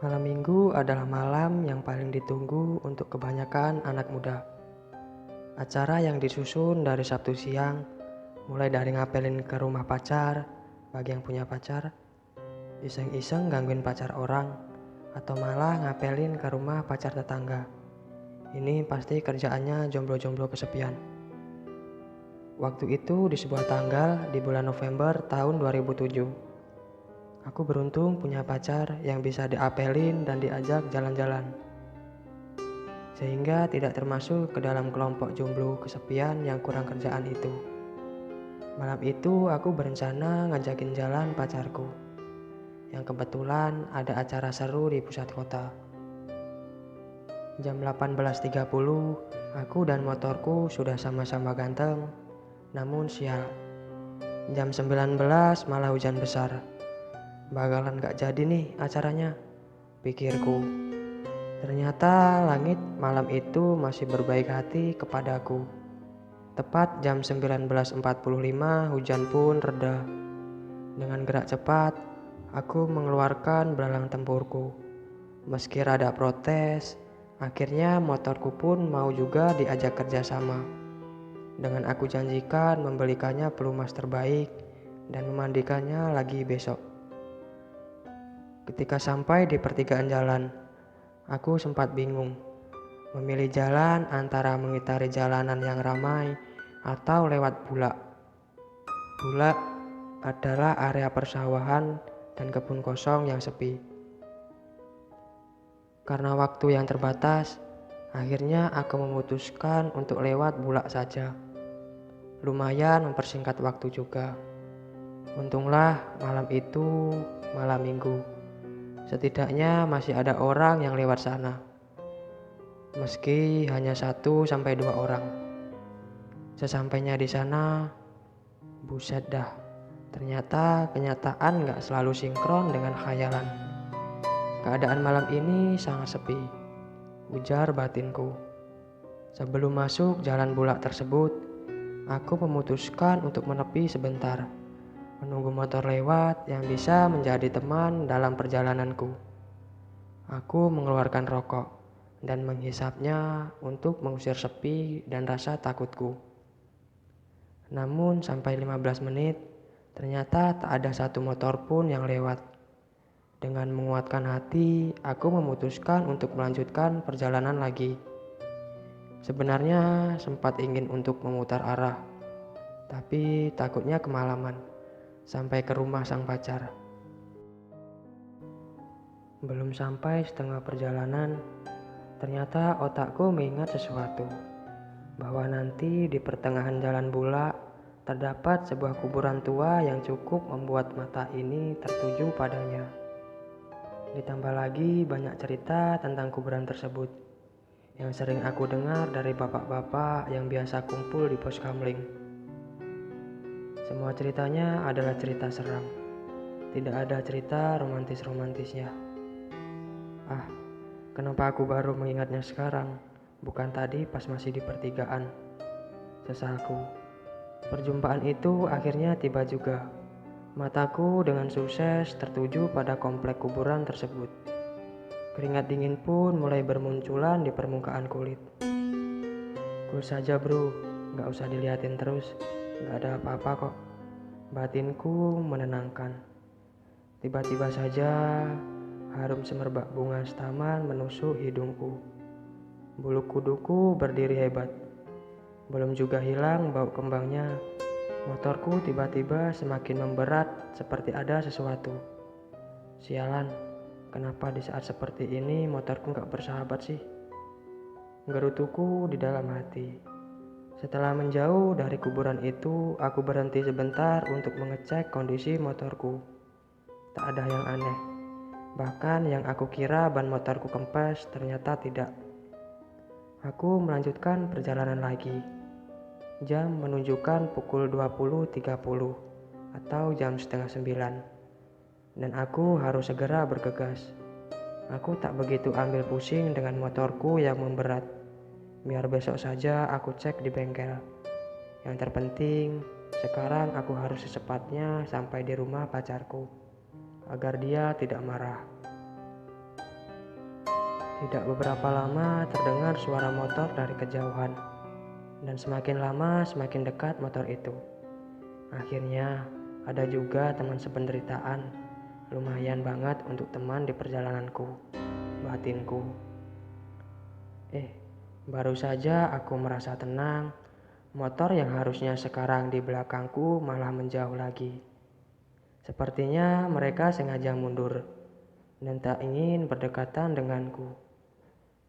Malam minggu adalah malam yang paling ditunggu untuk kebanyakan anak muda. Acara yang disusun dari Sabtu siang, mulai dari ngapelin ke rumah pacar, bagi yang punya pacar, iseng-iseng gangguin pacar orang, atau malah ngapelin ke rumah pacar tetangga. Ini pasti kerjaannya jomblo-jomblo kesepian. Waktu itu di sebuah tanggal di bulan November tahun 2007. Aku beruntung punya pacar yang bisa diapelin dan diajak jalan-jalan, sehingga tidak termasuk ke dalam kelompok jomblo kesepian yang kurang kerjaan itu. Malam itu aku berencana ngajakin jalan pacarku, yang kebetulan ada acara seru di pusat kota. Jam 18.30, aku dan motorku sudah sama-sama ganteng, namun sial. Jam 19 malah hujan besar. Bakalan gak jadi nih acaranya, pikirku. Ternyata langit malam itu masih berbaik hati kepadaku. Tepat jam 19.45 hujan pun reda. Dengan gerak cepat, aku mengeluarkan belalang tempurku. Meski rada protes, akhirnya motorku pun mau juga diajak kerjasama. Dengan aku janjikan membelikannya pelumas terbaik dan memandikannya lagi besok. Ketika sampai di pertigaan jalan, aku sempat bingung memilih jalan antara mengitari jalanan yang ramai atau lewat bulak. Bulak adalah area persawahan dan kebun kosong yang sepi. Karena waktu yang terbatas, akhirnya aku memutuskan untuk lewat bulak saja. Lumayan mempersingkat waktu juga. Untunglah malam itu malam minggu. Setidaknya masih ada orang yang lewat sana. Meski hanya 1-2 orang. Sesampainya di sana, buset dah. Ternyata kenyataan gak selalu sinkron dengan khayalan. Keadaan malam ini sangat sepi, ujar batinku. Sebelum masuk jalan bulak tersebut, aku memutuskan untuk menepi sebentar, menunggu motor lewat yang bisa menjadi teman dalam perjalananku. Aku mengeluarkan rokok dan menghisapnya untuk mengusir sepi dan rasa takutku. Namun sampai 15 menit, ternyata tak ada satu motor pun yang lewat. Dengan menguatkan hati, aku memutuskan untuk melanjutkan perjalanan lagi. Sebenarnya sempat ingin untuk memutar arah, tapi takutnya kemalaman sampai ke rumah sang pacar. Belum sampai setengah perjalanan, ternyata otakku mengingat sesuatu, bahwa nanti di pertengahan jalan bulak terdapat sebuah kuburan tua yang cukup membuat mata ini tertuju padanya. Ditambah lagi banyak cerita tentang kuburan tersebut yang sering aku dengar dari bapak-bapak yang biasa kumpul di pos kamling. Semua ceritanya adalah cerita seram, tidak ada cerita romantis-romantisnya. Ah, kenapa aku baru mengingatnya sekarang, bukan tadi pas masih di pertigaan? Sesalku. Perjumpaan itu akhirnya tiba juga. Mataku dengan sukses tertuju pada komplek kuburan tersebut. Keringat dingin pun mulai bermunculan di permukaan kulit. Cool saja bro, gak usah diliatin terus, gak ada apa-apa kok. Batinku menenangkan. Tiba-tiba saja harum semerbak bunga taman menusuk hidungku. Bulu kuduku berdiri hebat. Belum juga hilang bau kembangnya. Motorku tiba-tiba semakin memberat seperti ada sesuatu. Sialan, kenapa di saat seperti ini motorku gak bersahabat sih? Gerutuku di dalam hati. Setelah menjauh dari kuburan itu, aku berhenti sebentar untuk mengecek kondisi motorku. Tak ada yang aneh. Bahkan yang aku kira ban motorku kempes ternyata tidak. Aku melanjutkan perjalanan lagi. Jam menunjukkan pukul 20.30 atau jam setengah 9. Dan aku harus segera bergegas. Aku tak begitu ambil pusing dengan motorku yang memberat. Biar besok saja aku cek di bengkel. Yang terpenting, sekarang aku harus secepatnya sampai di rumah pacarku, agar dia tidak marah. Tidak beberapa lama terdengar suara motor dari kejauhan, dan semakin lama semakin dekat motor itu. Akhirnya ada juga teman sependeritaan, lumayan banget untuk teman di perjalananku, batinku. Baru saja aku merasa tenang, motor yang harusnya sekarang di belakangku malah menjauh lagi. Sepertinya mereka sengaja mundur dan tak ingin berdekatan denganku.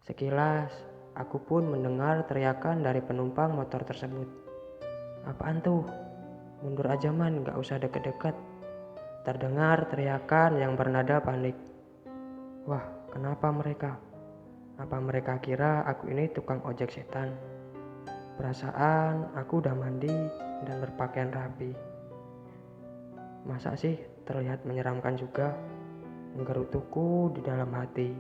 Sekilas, aku pun mendengar teriakan dari penumpang motor tersebut. "Apaan tuh? Mundur aja man, gak usah deket-deket." Terdengar teriakan yang bernada panik. Wah, kenapa mereka? Apa mereka kira aku ini tukang ojek setan? Perasaan aku udah mandi dan berpakaian rapi. Masa sih terlihat menyeramkan juga? Menggerutuku di dalam hati.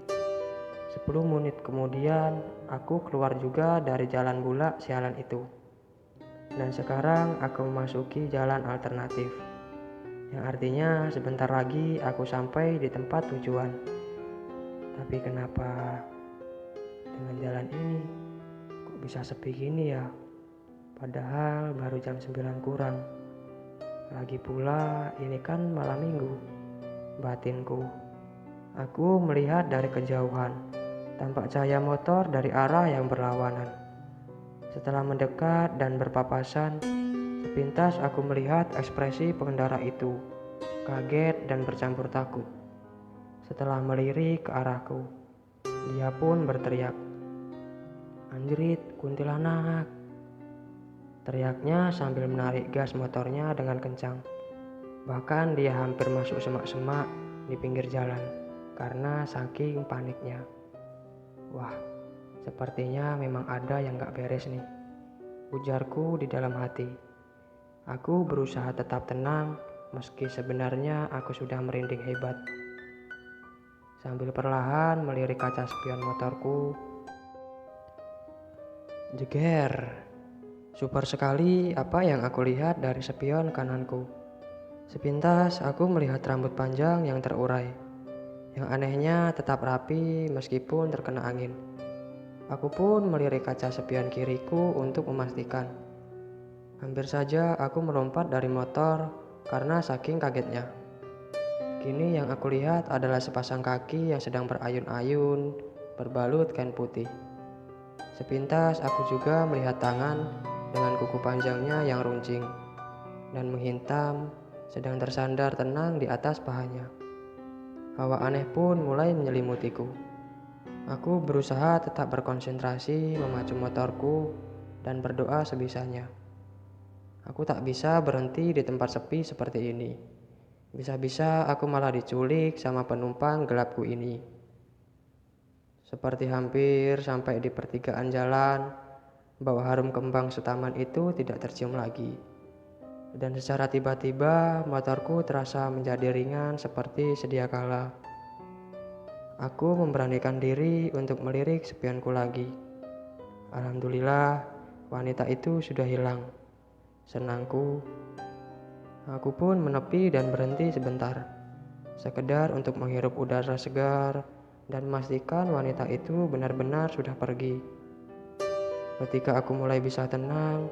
10 menit kemudian, aku keluar juga dari jalan bulak sialan itu. Dan sekarang aku memasuki jalan alternatif. Yang artinya sebentar lagi aku sampai di tempat tujuan. Tapi kenapa dengan jalan ini kok bisa sepi gini ya? Padahal baru jam 9 kurang. Lagi pula ini kan malam minggu. Batinku. Aku melihat dari kejauhan, tampak cahaya motor dari arah yang berlawanan. Setelah mendekat dan berpapasan, sepintas aku melihat ekspresi pengendara itu, kaget dan bercampur takut. Setelah melirik ke arahku, dia pun berteriak, "Anjrit, kuntilanak!" Teriaknya sambil menarik gas motornya dengan kencang. Bahkan dia hampir masuk semak-semak di pinggir jalan karena saking paniknya. Wah, sepertinya memang ada yang gak beres nih, ujarku di dalam hati. Aku berusaha tetap tenang meski sebenarnya aku sudah merinding hebat. Sambil perlahan melirik kaca spion motorku. Jeger. Super sekali apa yang aku lihat dari spion kananku. Sepintas aku melihat rambut panjang yang terurai. Yang anehnya tetap rapi meskipun terkena angin. Aku pun melirik kaca spion kiriku untuk memastikan. Hampir saja aku melompat dari motor karena saking kagetnya. Kini yang aku lihat adalah sepasang kaki yang sedang berayun-ayun, berbalut kain putih. Sepintas aku juga melihat tangan dengan kuku panjangnya yang runcing dan menghintam, sedang tersandar tenang di atas pahanya. Hawa aneh pun mulai menyelimutiku. Aku berusaha tetap berkonsentrasi memacu motorku dan berdoa sebisanya. Aku tak bisa berhenti di tempat sepi seperti ini. Bisa-bisa aku malah diculik sama penumpang gelapku ini. Seperti hampir sampai di pertigaan jalan, bau harum kembang setaman itu tidak tercium lagi. Dan secara tiba-tiba motorku terasa menjadi ringan seperti sedia kala. Aku memberanikan diri untuk melirik spionku lagi. Alhamdulillah, wanita itu sudah hilang. Senangku. Aku pun menepi dan berhenti sebentar, sekedar untuk menghirup udara segar dan memastikan wanita itu benar-benar sudah pergi. Ketika aku mulai bisa tenang,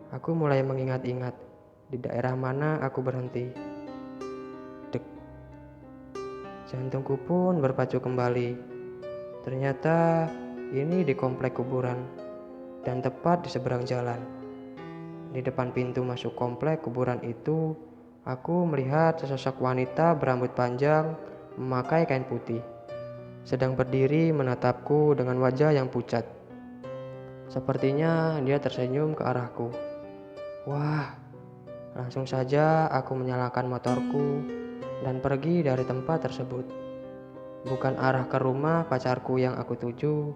aku mulai mengingat-ingat di daerah mana aku berhenti. Dek. Jantungku pun berpacu kembali. Ternyata ini di komplek kuburan dan tepat di seberang jalan. Di depan pintu masuk komplek kuburan itu, aku melihat sesosok wanita berambut panjang memakai kain putih, sedang berdiri menatapku dengan wajah yang pucat. Sepertinya dia tersenyum ke arahku. Wah, langsung saja aku menyalakan motorku dan pergi dari tempat tersebut. Bukan arah ke rumah pacarku yang aku tuju,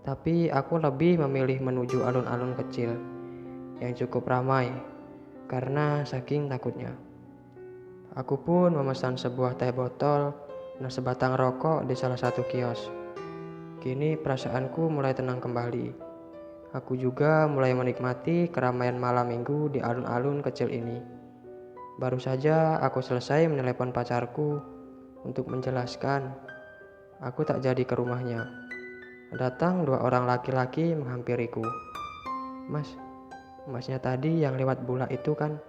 tapi aku lebih memilih menuju alun-alun kecil yang cukup ramai karena saking takutnya. Aku pun memesan sebuah teh botol dan sebatang rokok di salah satu kios. Kini perasaanku mulai tenang kembali. Aku juga mulai menikmati keramaian malam minggu di alun-alun kecil ini. Baru saja aku selesai menelepon pacarku untuk menjelaskan aku tak jadi ke rumahnya. datang 2 orang laki-laki menghampiriku. Mas, masnya tadi yang lewat Bulak itu kan?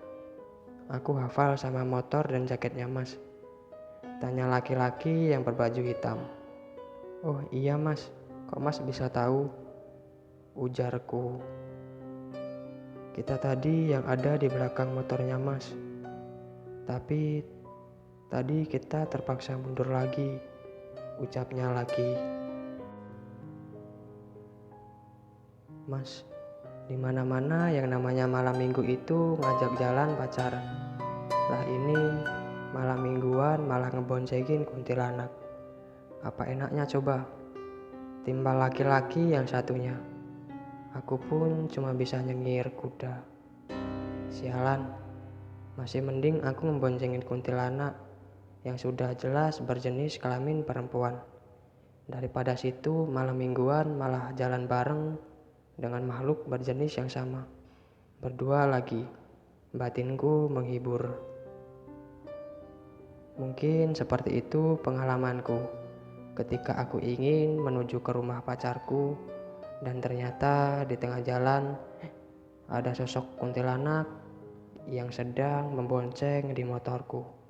Aku hafal sama motor dan jaketnya mas. Tanya laki-laki yang berbaju hitam. Oh iya mas, kok mas bisa tahu? Ujarku. Kita tadi yang ada di belakang motornya mas. Tapi tadi kita terpaksa mundur lagi, ucapnya lagi. Mas, di mana-mana yang namanya malam minggu itu ngajak jalan pacaran. Lah ini malam mingguan malah ngeboncengin kuntilanak. Apa enaknya coba? Timbal laki-laki yang satunya. Aku pun cuma bisa nyengir kuda. Sialan, masih mending aku memboncengin kuntilanak yang sudah jelas berjenis kelamin perempuan. Daripada situ malam mingguan malah jalan bareng dengan makhluk berjenis yang sama. Berdua lagi, batinku menghibur. Mungkin seperti itu pengalamanku ketika aku ingin menuju ke rumah pacarku dan ternyata di tengah jalan ada sosok kuntilanak yang sedang membonceng di motorku.